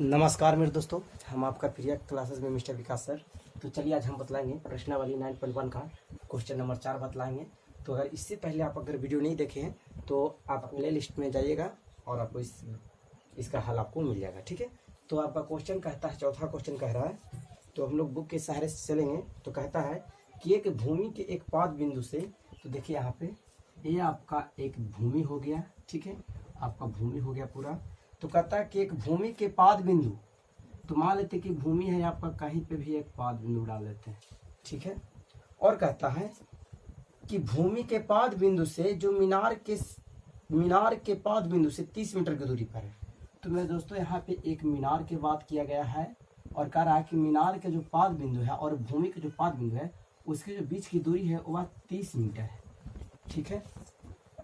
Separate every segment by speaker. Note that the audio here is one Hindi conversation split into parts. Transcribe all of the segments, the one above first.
Speaker 1: नमस्कार मेरे दोस्तों, हम आपका प्रिय क्लासेस में मिस्टर विकास सर। तो चलिए आज हम बतलाएंगे प्रश्नावली 9.1 का क्वेश्चन नंबर 4 बतलाएंगे। तो अगर इससे पहले आप अगर वीडियो नहीं देखे हैं तो आप प्ले लिस्ट में जाइएगा और आपको इसका हल आपको मिल जाएगा। ठीक है, तो आपका क्वेश्चन कहता है, चौथा क्वेश्चन कह रहा है, तो हम लोग बुक के सहारे से चलेंगे। तो कहता है कि एक भूमि के एक पाद बिंदु से, तो देखिए यहाँ पे ये आपका एक भूमि हो गया। ठीक है, आपका भूमि हो गया पूरा। तो कहता है कि एक भूमि के पाद बिंदु, तो मान लेते कि भूमि है आपका, कहीं पे भी एक पाद बिंदु डाल लेते हैं। ठीक है, और कहता है कि भूमि के पाद बिंदु से जो मीनार के पाद बिंदु से 30 मीटर की दूरी पर है। तो मेरे दोस्तों यहाँ पे एक मीनार की बात किया गया है और कह रहा है कि मीनार के जो पाद बिंदु है और भूमि के जो पाद बिंदु है उसके जो बीच की दूरी है वह 30 मीटर है। ठीक है,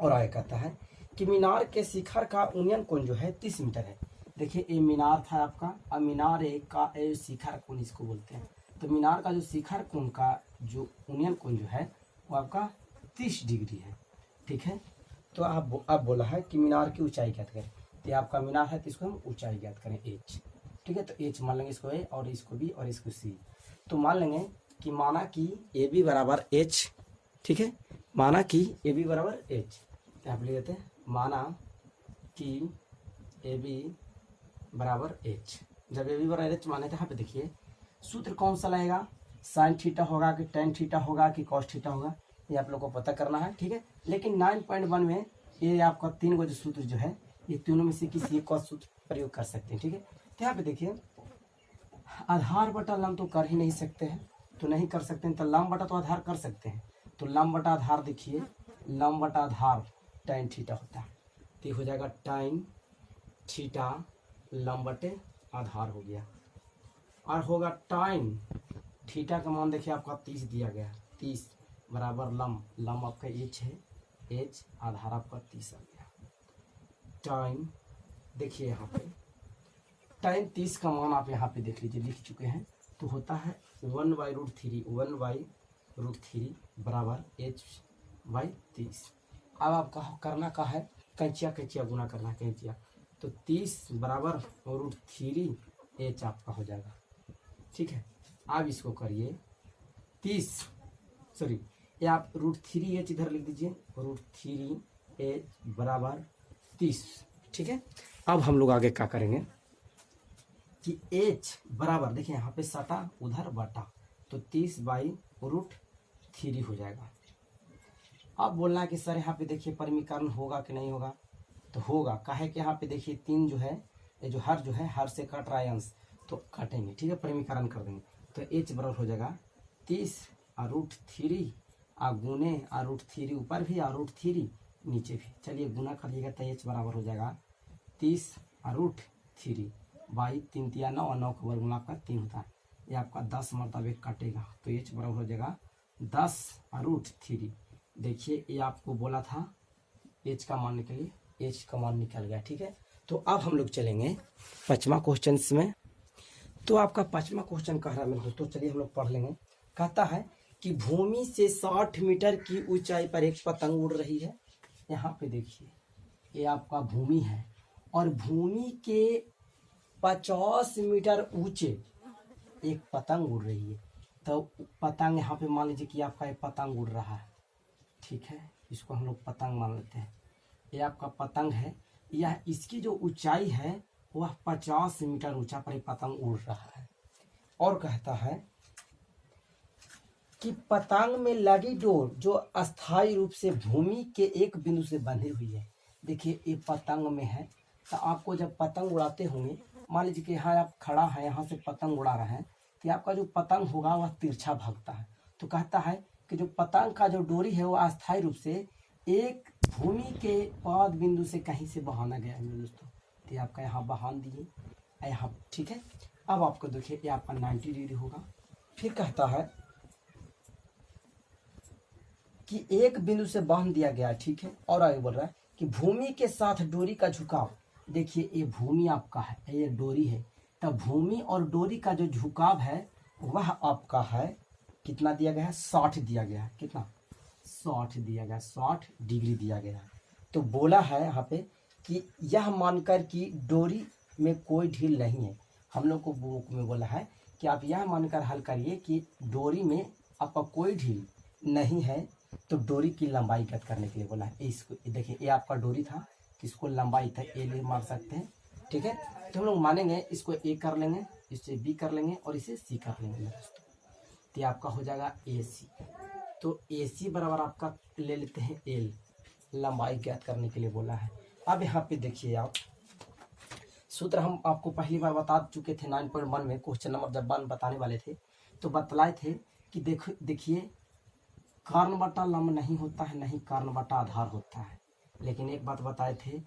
Speaker 1: और आगे कहता है कि मीनार के शिखर का उन्नयन कोण जो है 30 मीटर है। देखिए ये मीनार था आपका, अब मीनार का शिखर कोण इसको बोलते हैं। तो मीनार का जो शिखर कोण का जो उन्नयन कोण जो है वो आपका 30 डिग्री है। ठीक है, तो आप बोला है कि मीनार की ऊंचाई ज्ञात करें। तो आपका मीनार है तो इसको हम ऊंचाई ज्ञात करें h। ठीक है, तो h मान लेंगे इसको a और इसको b और इसको c। तो मान लेंगे कि माना कि ए बी बराबर h। ठीक है, माना कि ए बी बराबर h, आप लिख देते हैं माना कि ए बी बराबर h। जब ए बी बराबर h माने तो यहाँ पे देखिए सूत्र कौन सा लगेगा, साइन थीटा होगा कि टेन थीटा होगा कि कॉस थीटा होगा, ये आप लोग को पता करना है। ठीक है, लेकिन 9.1 में ये आपका 3 गो जो सूत्र जो है ये तीनों में से किसी एक का सूत्र प्रयोग कर सकते हैं। ठीक है, तो यहाँ पे देखिए आधार बटा लंब तो कर ही नहीं सकते हैं, तो नहीं कर सकते हैं, तो लंब बटा तो आधार कर सकते हैं। तो लंब बटा आधार देखिए, लंब बटा आधार टाइन थीटा होता है, तो ये हो जाएगा टाइन थीटा लंब बटे आधार हो गया। और होगा टाइन थीटा का मान देखिए आपका 30 दिया गया, 30 बराबर लंब आपका h है, h आधार आपका 30 आ गया। टाइन देखिए यहाँ पे टाइन 30 का मान आप यहाँ पे देख लीजिए, लिख चुके हैं। तो होता है 1/√3 बराबर h/30। अब आपका करना का है कैंचिया गुना करना कैंचिया, तो 30 बराबर √3 h आपका हो जाएगा। ठीक है, आप इसको करिए 30, सॉरी ये आप √3h इधर लिख दीजिए, √3h बराबर 30। ठीक है, अब हम लोग आगे क्या करेंगे कि h बराबर देखिए यहाँ पे सटा उधर बटा, तो 30/√3 हो जाएगा। अब बोलना है कि सर यहाँ पे देखिए परिमीकरण होगा कि नहीं होगा, तो होगा। काहे कि यहाँ पे देखिए 3 जो है ये जो हर जो है हर से कट रहा है अंश, तो काटेंगे। ठीक है, परिमीकरण कर देंगे, तो h बराबर हो जाएगा 30/√3 गुने √3 ऊपर भी और √3 नीचे भी। चलिए गुना करिएगा तो h बराबर हो जाएगा 30/√3 बाई 3 तिया 9 और 9 का वर्गमूल आपका 3 होता है, ये आपका 10 मरतबे कटेगा, तो h बराबर हो जाएगा 10/√3। देखिए ये आपको बोला था h का मान के लिए, h का मान निकल गया। ठीक है, तो अब हम लोग चलेंगे पांचवा क्वेश्चन में। तो आपका पांचवा क्वेश्चन कह रहा है मेरे दोस्तों, चलिए हम लोग पढ़ लेंगे। कहता है कि भूमि से 60 मीटर की ऊंचाई पर एक पतंग उड़ रही है। यहाँ पे देखिए ये आपका भूमि है और भूमि के 50 मीटर ऊंचे एक पतंग उड़ रही है। तो पतंग यहाँ पे मान लीजिए कि आपका एक पतंग उड़ रहा है। ठीक है, इसको हम लोग पतंग मान लेते हैं, ये आपका पतंग है, यह इसकी जो ऊंचाई है वह 50 मीटर ऊंचा पर एक पतंग उड़ रहा है। और कहता है कि पतंग में लगी डोर जो अस्थायी रूप से भूमि के एक बिंदु से बंधी हुई है। देखिए ये पतंग में है, तो आपको जब पतंग उड़ाते होंगे, मान लीजिए कि यहाँ आप खड़ा है, यहाँ से पतंग उड़ा रहे हैं, तो आपका जो पतंग होगा वह तिरछा भागता है। तो कहता है कि जो पतंग का जो डोरी है वो अस्थायी रूप से एक भूमि के पाद बिंदु से कहीं से बहाना गया है मेरे दोस्तों। तो आपका यहाँ बहान दिए यहाँ। ठीक है, अब आपको देखिए ये आपका 90 डिग्री होगा। फिर कहता है कि एक बिंदु से बांध दिया गया। ठीक है, और आगे बोल रहा है कि भूमि के साथ डोरी का झुकाव, देखिए ये भूमि आपका है, ये डोरी है, तो भूमि और डोरी का जो झुकाव है वह आपका है कितना दिया गया है, 60 दिया गया है। कितना, 60 दिया गया, 60 डिग्री दिया गया है। तो बोला है यहाँ पे कि यह मानकर कि डोरी में कोई ढील नहीं है। हम लोग को बुक में बोला है कि आप यह मानकर हल करिए कि डोरी में आपका कोई ढील नहीं है, तो डोरी की लंबाई ज्ञात करने के लिए बोला है। इसको देखिए, ये आपका डोरी था, किसको लंबाई था ए ले मार सकते हैं, ठीक है। तो हम लोग मानेंगे इसको ए कर लेंगे, इसे बी कर लेंगे और इसे सी कर लेंगे दोस्तों। तो ये आपका हो जाएगा ए सी। तो ए सी बराबर आपका ले लेते हैं एल, लंबाई ज्ञात करने के लिए बोला है। अब यहाँ पे देखिए आप, सूत्र हम आपको पहली बार बता चुके थे 9.1 में, क्वेश्चन नंबर जब 1 बताने वाले थे तो बतलाए थे कि देखिए कर्ण बटा लंब नहीं होता है, नहीं कर्ण बटा आधार होता है। लेकिन एक बात बताए थे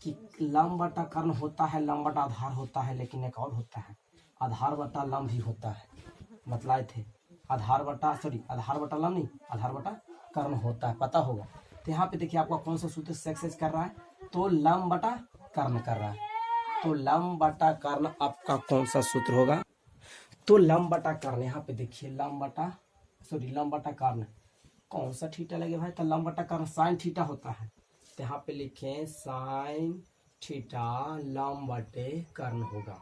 Speaker 1: कि लंब बटा कर्ण होता है, लंब बटा आधार होता है, लेकिन एक और होता है आधार बटा लंब भी होता है। बतलाए थे आधार बटा लंब नहीं, आधार बटा कर्ण होता है, पता होगा। तो यहाँ पे देखिए आपका कौन सा सूत्र से एक्सेस कर रहा है, तो लंब बटा कर्ण कर रहा है। तो लंब बटा कर्ण आपका कौन सा सूत्र होगा, तो लंब बटा कर्ण, यहाँ पे देखिए लंब बटा कर्ण कौन सा थीटा लगे भाई, तो लंब बटा कर्ण साइन थीटा होता है। तो यहाँ पे लिखें साइन थीटा लंब बटे कर्ण होगा।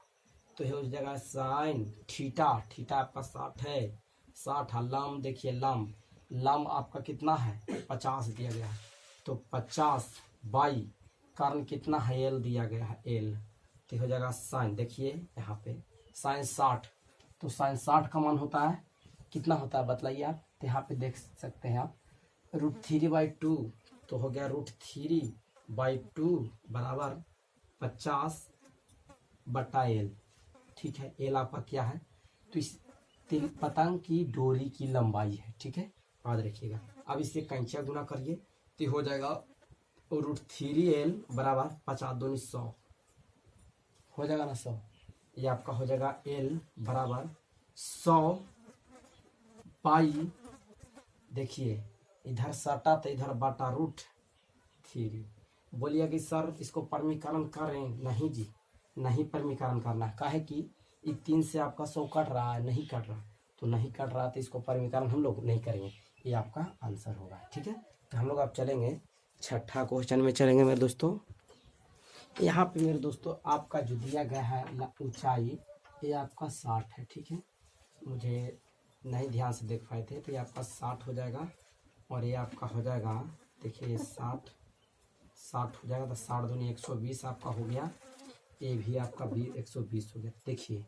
Speaker 1: तो ये हो जाएगा साइन थीटा आपका 60 है, 60 है। लंब देखिए लंब आपका कितना है 50 दिया गया है, तो 50 बाई कर्ण कितना है एल दिया गया है एल। तो हो जाएगा साइन, देखिए यहाँ पे साइन 60, तो साइन 60 का मान होता है कितना होता है बतलाइए आप। तो यहाँ पे देख सकते हैं आप √3/2, तो हो गया √3/2 बराबर 50 बटा एल, ठीक है। एल आपका क्या है, तो इस पतंग की डोरी की लंबाई है, ठीक है, याद रखिएगा। अब इससे कैंचिया गुना करिए तो हो जाएगा √3l बराबर 50 दूनी 100 हो जाएगा ना 100। ये आपका हो जाएगा l बराबर 100 पाई, देखिए इधर सटा तो इधर बटा √3। बोलिए कि सर इसको परमीकरण करें, नहीं जी नहीं परमीकरण करना है, काहे कि ये 3 से आपका 100 कट रहा है, नहीं कट रहा, तो नहीं कट रहा तो इसको परमीकरण हम लोग नहीं करेंगे, ये आपका आंसर होगा, ठीक है। तो हम लोग अब चलेंगे छठा क्वेश्चन में चलेंगे मेरे दोस्तों। यहाँ पे मेरे दोस्तों आपका जो दिया गया है ऊंचाई, ये आपका 60 है, ठीक है। मुझे नहीं ध्यान से देख पाए थे, तो ये आपका 60 हो जाएगा और ये आपका हो जाएगा, देखिए 60 हो जाएगा, तो 60 दूनी 120 आपका हो गया। ये भी आपका 120 हो गया। देखिए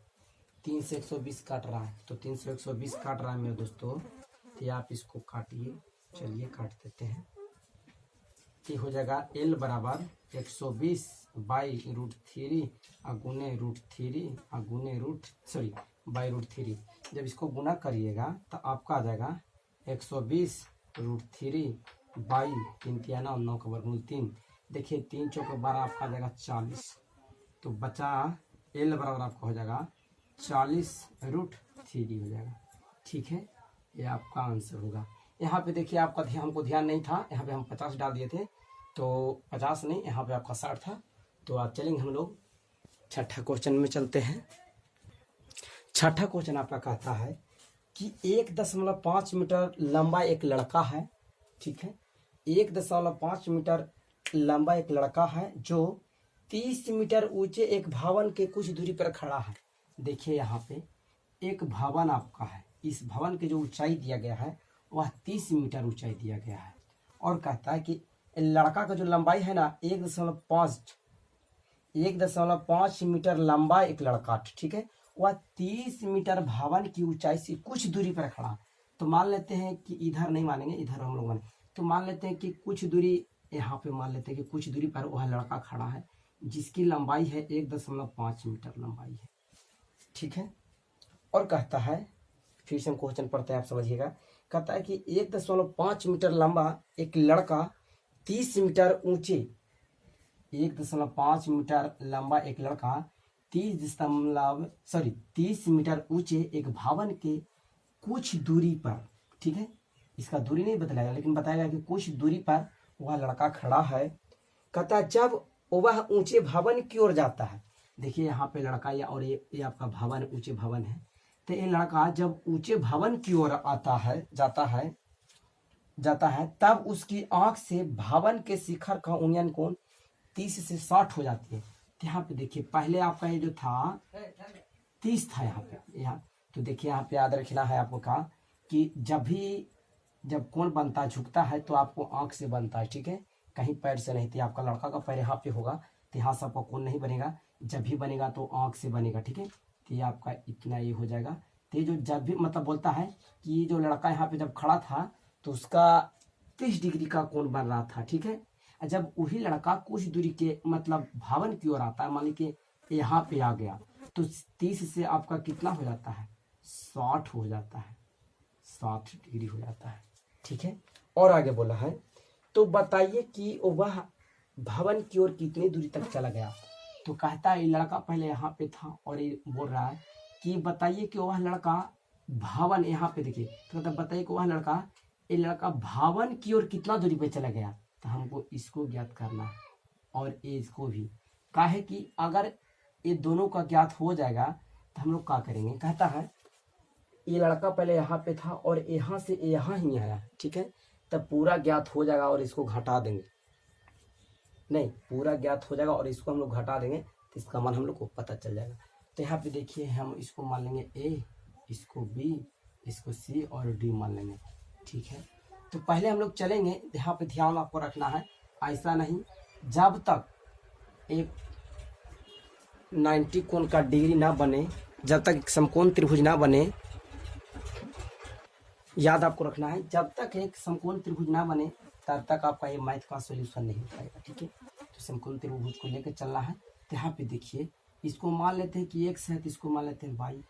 Speaker 1: 3 से 120 काट रहा है, तो 3 से 120 काट रहा है मेरे दोस्तों, तो आप इसको काटिए, चलिए काट देते हैं। ये हो जाएगा L बराबर 120 बाई √3 गुने √3 बाई √3। जब इसको गुना करिएगा तो आपका आ जाएगा 120 √3 बाई 3 3 9 का वर्गमूल 3। देखिए 3 चौक 12 आपका आ जाएगा 40, तो बचा L बराबर आपका हो जाएगा 40 √3 हो जाएगा, ठीक है। ये आपका आंसर होगा। यहाँ पे देखिए आपका हमको ध्यान नहीं था, यहाँ पे हम 50 डाल दिए थे, तो 50 नहीं, यहाँ पे आपका 60 था। तो आप चलेंगे हम लोग छठा क्वेश्चन में चलते हैं। छठा क्वेश्चन आपका कहता है कि 1.5 मीटर लंबा एक लड़का है, ठीक है। 1.5 मीटर लंबा एक लड़का है जो 30 मीटर ऊंचे एक भवन के कुछ दूरी पर खड़ा है। देखिए यहाँ पे एक भवन आपका है, इस भवन की जो ऊंचाई दिया गया है वह 30 मीटर ऊंचाई दिया गया है, और कहता है कि लड़का का जो लंबाई है ना 1.5 मीटर लंबा एक लड़का, ठीक है, वह 30 मीटर भवन की ऊंचाई से कुछ दूरी पर खड़ा। तो मान लेते हैं कि इधर नहीं मानेंगे, इधर हम लोग माने, तो मान लेते हैं कि कुछ दूरी, यहाँ पे मान लेते हैं कि कुछ दूरी पर वह लड़का खड़ा है जिसकी लंबाई है 1.5 मीटर लंबाई है, ठीक है। और कहता है, फिर से हम क्वेश्चन पढ़ते हैं, आप समझिएगा। कहता है कि 1.5 मीटर लंबा एक लड़का 30 मीटर ऊंचे, 1.5 मीटर लंबा एक लड़का 30 मीटर ऊंचे एक भवन के कुछ दूरी पर, ठीक है, इसका दूरी नहीं बताएगा लेकिन बताएगा कि कुछ दूरी पर वह लड़का खड़ा है। कहता है जब वह ऊंचे भवन की ओर जाता है, देखिए यहाँ पे लड़का या और ये आपका भवन, ऊंचे भवन है, तो ये लड़का जब ऊंचे भवन की ओर जाता है तब उसकी आंख से भवन के शिखर का उन्नयन कोण 30 से 60 हो जाती है। तो यहाँ पे देखिए पहले आपका ये जो था 30 था यहाँ पे, यहाँ तो देखिए यहाँ पे याद रखना है आपको का कि जब कोण बनता है झुकता है तो आपको आंख से बनता है, ठीक है, कहीं पैर से नहीं। तो आपका लड़का का पैर यहाँ पे होगा तो यहाँ से आपका कोण नहीं बनेगा, जब भी बनेगा तो आंख से बनेगा, ठीक है। तो ये आपका इतना ये हो जाएगा। तो ये जो जब भी मतलब बोलता है कि ये जो लड़का यहाँ पे जब खड़ा था तो उसका 30 डिग्री का कोण बन रहा था, ठीक है। जब वही लड़का कुछ दूरी के मतलब भावन की ओर आता है, मान लीजिए यहाँ पे आ गया तो 30 से आपका कितना हो जाता है, 60 हो जाता है, 60 डिग्री हो जाता है, ठीक है। और आगे बोला है तो बताइए कि वह भवन की ओर कितनी दूरी तक चला गया। तो कहता है ये लड़का पहले यहाँ पे था और ये बोल रहा है कि बताइए कि वह लड़का भवन, यहाँ पे देखिए तो कहता बताइए कि वह लड़का, ये लड़का भवन की ओर कितना दूरी पे चला गया। तो हमको इसको ज्ञात करना है और ये इसको भी। काहे कि अगर ये दोनों का ज्ञात हो जाएगा तो हम लोग क्या करेंगे। कहता है ये लड़का पहले यहाँ पे था और यहाँ से यहाँ ही आया, ठीक है, तब पूरा ज्ञात हो जाएगा और इसको घटा देंगे, नहीं पूरा ज्ञात हो जाएगा और इसको हम लोग घटा देंगे तो इसका मान हम लोग को पता चल जाएगा। तो यहाँ पे देखिए हम इसको मान लेंगे ए, इसको बी, इसको सी और डी मान लेंगे, ठीक है। तो पहले हम लोग चलेंगे, यहाँ पे ध्यान आपको रखना है, ऐसा नहीं जब तक एक 90 कोण का डिग्री ना बने, जब तक समकोण त्रिभुज ना बने, याद आपको रखना है, जब तक एक समकोण त्रिभुज ना बने तब तक आपका ये मैथ का सॉल्यूशन नहीं हो पाएगा, ठीक है। तो समकोण त्रिभुज को लेकर चलना है। तो यहाँ पे देखिए इसको मान लेते हैं कि x है तो इसको मान लेते हैं y,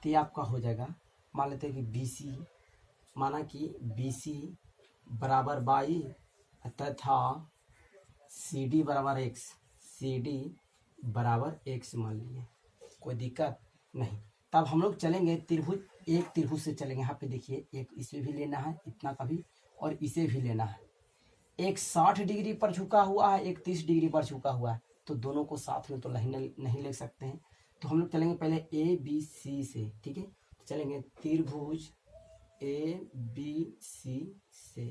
Speaker 1: तो ये आपका हो जाएगा, मान लेते हैं कि BC, माना कि BC बराबर y तथा CD बराबर x, CD बराबर x मान लिए, कोई दिक्कत नहीं। तब हम लोग चलेंगे त्रिभुज, एक त्रिभुज से चलेंगे। यहाँ पे देखिए एक इसे भी लेना है इतना का भी और इसे भी लेना है। एक 60 डिग्री पर झुका हुआ है, एक 30 डिग्री पर झुका हुआ है, तो दोनों को साथ में तो नहीं ले सकते हैं। तो हम लोग चलेंगे पहले ABC से, ठीक है। तो चलेंगे त्रिभुज ABC से।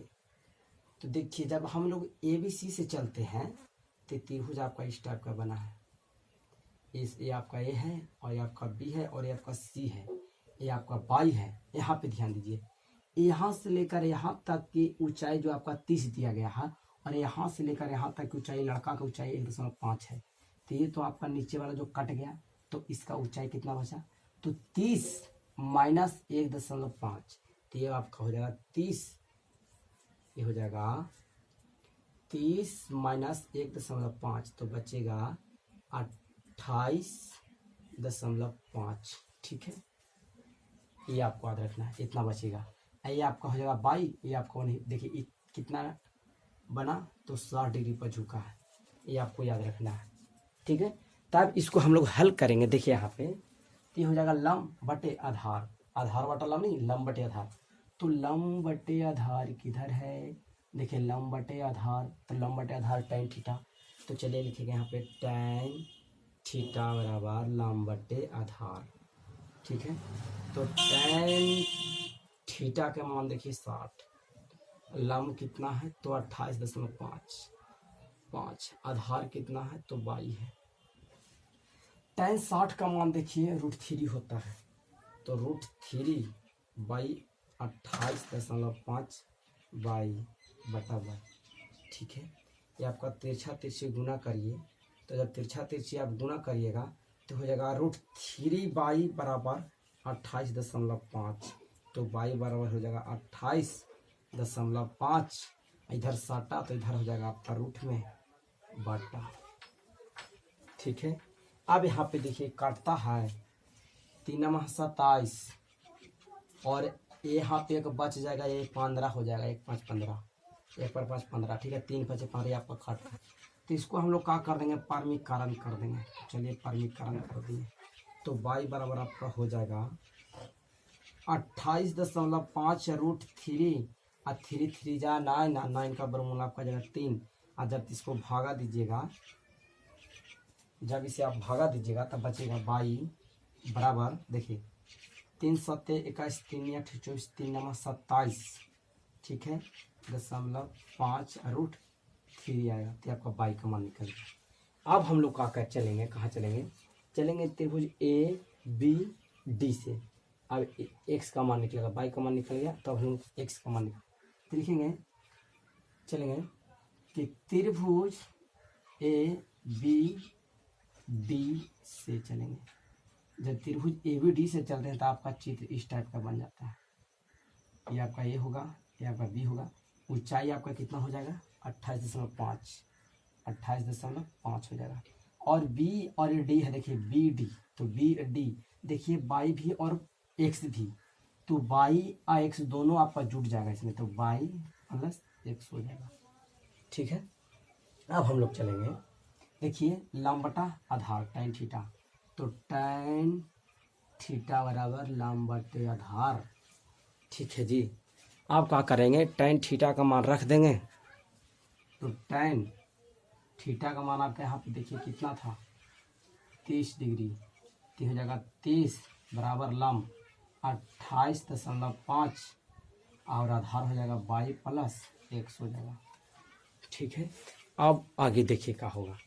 Speaker 1: तो देखिए जब हम लोग ABC से चलते हैं तो त्रिभुज आपका इस टाइप का बना है, ये आपका A है और ये आपका B है और ये आपका C है, ये आपका Y है। यहाँ पे ध्यान दीजिए, यहाँ से लेकर यहाँ तक की ऊंचाई जो आपका 30 दिया गया है और यहाँ से लेकर यहाँ तक की ऊंचाई, लड़का का ऊंचाई 1.5 है। तो ये तो आपका नीचे वाला जो कट गया तो इसका ऊंचाई कितना बचा, तो 30 माइनस 1.5, तो ये आपका हो जाएगा 30, ये हो जाएगा 30 माइनस 1.5, तो बचेगा 28.5, ठीक है। ये आपको याद रखना है, इतना बचेगा। ये आपका हो जाएगा बाई, ये आपको नहीं, देखिए कितना बना तो 60 डिग्री पर झुका है, ये आपको याद रखना है, ठीक है। तब इसको हम लोग हल करेंगे। देखिए यहाँ पे ये हो जाएगा लंब बटे आधार, आधार बटा लंब नहीं, लंब बटे आधार। तो लंब बटे आधार किधर है, देखिए लंब बटे आधार, तो लंब बटे आधार tan थीटा। तो चलिए लिखेंगे यहाँ पे tan थीटा बराबर लंब बटे आधार, ठीक है। तो tan थीटा का मान देखिए 60, लंब कितना है तो 28.5, आधार कितना है तो 22 है। tan 60 का मान देखिए √3 होता है, तो √3 बाई 28.5 बटा y, ठीक है। ये आपका तिरछा तिरछी गुना करिए, तो जब तिरछा तिरछी आप गुना करिएगा तो हो जाएगा √3 बाई बराबर 28.5, तो y बराबर हो जाएगा 28.5, इधर साटा तो इधर हो जाएगा आपका रूट में बटा, ठीक है। अब यहाँ पे देखिए काटता है 3 27 और यहाँ पे एक बच जाएगा, ये 15 हो जाएगा, 1 5 15, 1 पर 5 15, ठीक है। 3 5 15 आपका काटता है, तो इसको हम लोग क्या कर देंगे, परमीकरण कर देंगे। चलिए परमीकरण कर दिए, तो y बराबर आपका हो जाएगा 28.5 √3 और 3 3 जा 9, 9 का वर्गमूल आपका जाएगा 3, और जब इसको भागा दीजिएगा, जब इसे आप भागा दीजिएगा तब बचेगा y बराबर, देखिए 3 7 21 3 8 24 3 9 27, ठीक है, 0.5 √3 आएगा, तो आपका y का मान निकल गया। अब हम लोग का चलेंगे, कहाँ चलेंगे, चलेंगे त्रिभुज ए बी डी से। अब एक्स का मान निकलेगा, वाई का मान निकल गया, तो अब हम लोग एक्स का मान तो लिखेंगे, चलेंगे कि त्रिभुज ए बी डी से चलेंगे। जब त्रिभुज ए बी डी से चलते हैं तो आपका चित्र इस टाइप का बन जाता है। ये आपका ए होगा, ये आपका बी होगा। ऊंचाई आपका कितना हो जाएगा, 28.5 हो जाएगा। और बी और ये डी है, देखिए बी डी, तो बी डी देखिए बाई भी और एक्स भी, तो बाई और एक्स दोनों आपका जुट जाएगा इसमें, तो बाई प्लस एक्स हो जाएगा। ठीक है, अब हम लोग चलेंगे, देखिए लंब बटा आधार tan थीटा, तो tan थीटा बराबर लंब बटे आधार। ठीक है जी, आप क्या करेंगे, tan थीटा का मान रख देंगे, तो tan थीटा का मान आपके यहाँ पे देखिए कितना था, 30 डिग्री, तो हो जाएगा 30 बराबर लंब 28.5 और आधार हो जाएगा 22 प्लस एक्स हो जाएगा। ठीक है, अब आगे देखिए क्या होगा,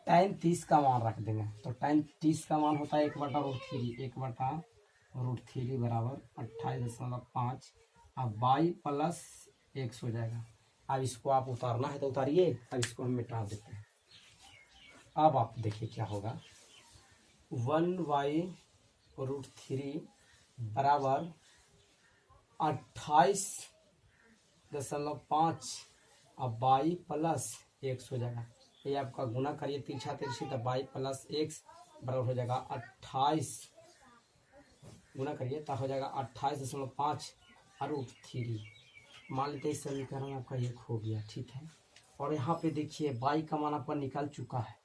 Speaker 1: tan 30 का मान रख देंगे, तो tan 30 का मान होता है 1/√3, 1/√3 बराबर 28.5 अब 22 प्लस एक्स हो जाएगा। अब इसको आप उतारना है तो उतारिए, अब इसको हम मिटा देते हैं। अब आप देखिए क्या होगा, 1/√3 बराबर 28.5 अब 22 प्लस एक्स हो जाएगा। ये आपका गुना करिए तिरछा तिरछी, तो 22 प्लस एक्स बराबर हो जाएगा 28, गुना करिए तो हो जाएगा 28.5√3। मान लेते हैं समीकरण आपका ये हो गया। ठीक है, और यहाँ पे देखिए बाई का मान आपका निकल चुका है,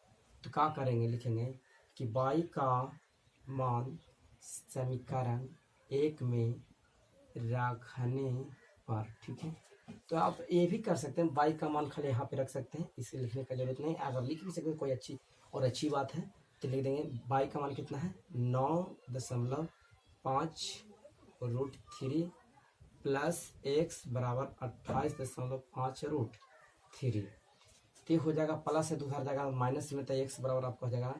Speaker 1: तो क्या करेंगे, लिखेंगे कि बाई का मान समीकरण 1 में रखने पर। ठीक है, तो आप ये भी कर सकते हैं, बाई का मान खाली यहाँ पे रख सकते हैं, इसे लिखने का जरूरत नहीं। अगर लिख भी सकते हैं कोई अच्छी बात है, तो लिख देंगे बाई का मान कितना है, 9.5√3 प्लस एक्स बराबर 28.5√3। तो हो जाएगा प्लस है तो उधर जाएगा माइनस में, तो एक्स बराबर आपका हो जाएगा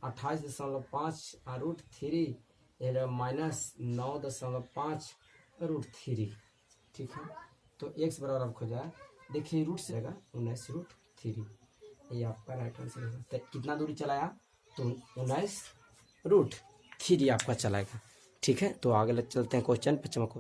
Speaker 1: 28.5√3, यह जाएगा माइनस 9.5√3। ठीक है, तो एक्स बराबर आपको हो जाएगा, देखिए रूट से जाएगा 19√3, ये आपका राइट आंसर है। तो कितना दूरी चलाया, तो 19√3 आपका चलाएगा। ठीक है, तो आगे चलते हैं क्वेश्चन पे, चमको।